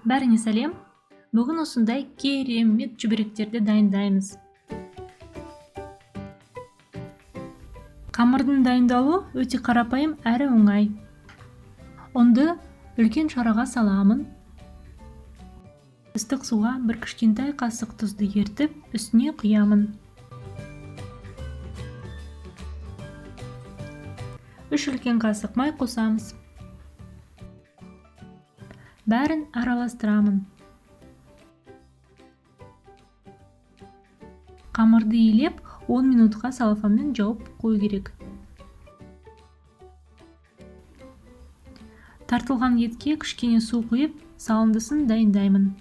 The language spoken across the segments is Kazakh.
Бәріңе сәлем. Бүгін осындай керемет жүбіректерді дайындаймыз. Қамырдың дайындалуы өте қарапайым әрі оңай. Ұнды үлкен шараға саламын. Ыстық суға бір кішкентай қасық тұзды ертіп, үстіне құямын. 3 үлкен қасық май қосамыз. Бәрін араластырамын. Қамырды илеп 10 минутқа салфанмен жауып қою керек. Тартылған етке кішкене су құйып, салындысын дайындаймын.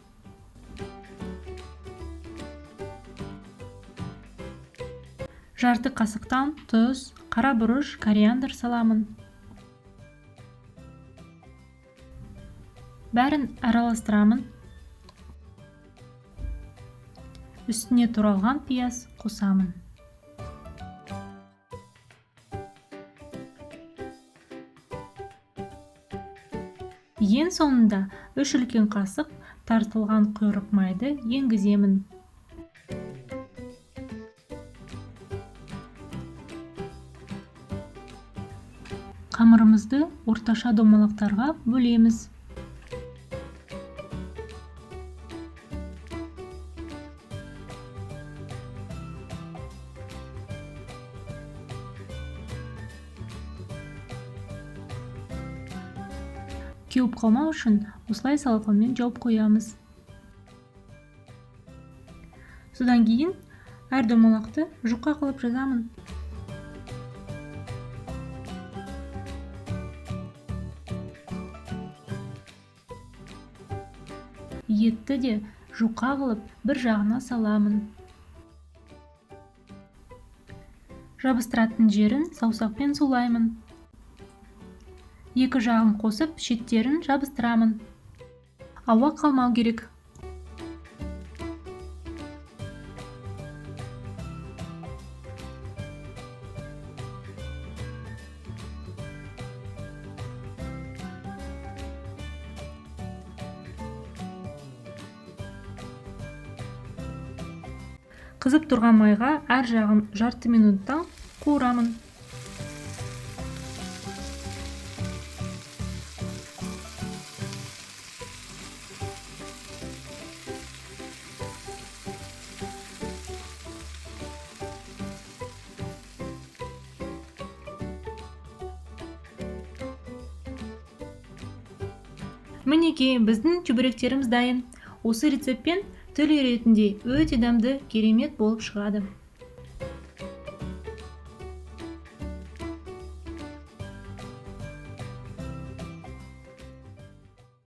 Жарты қасықтан тұз, қара бұрыш, кориандр саламын. Бәрін араластырамын. Үстіне туралған пияз қосамын. Ең соңында 3 үлкен қасық тартылған құйрық майды енгіземін. Қамырымызды орташа домалақтарға бөлеміз. Кеуіп қалмау үшін осылай салфанмен жауып қоямыз. Содан кейін әр домалақты жұқа қылып жазамын. Етті де жұқа қылып бір жағына саламын. Жабыстыратын жерін саусақпен сулаймын. Екі жағын қосып, шеттерін жабыстырамын. Ауа қалмау керек. Қызып тұрған майға әр жағын жарты минуттан қуырамын. Мінекей, біздің чүбіректеріміз дайын. Осы рецептпен тіл үйретінде өте дәмді керемет болып шығады.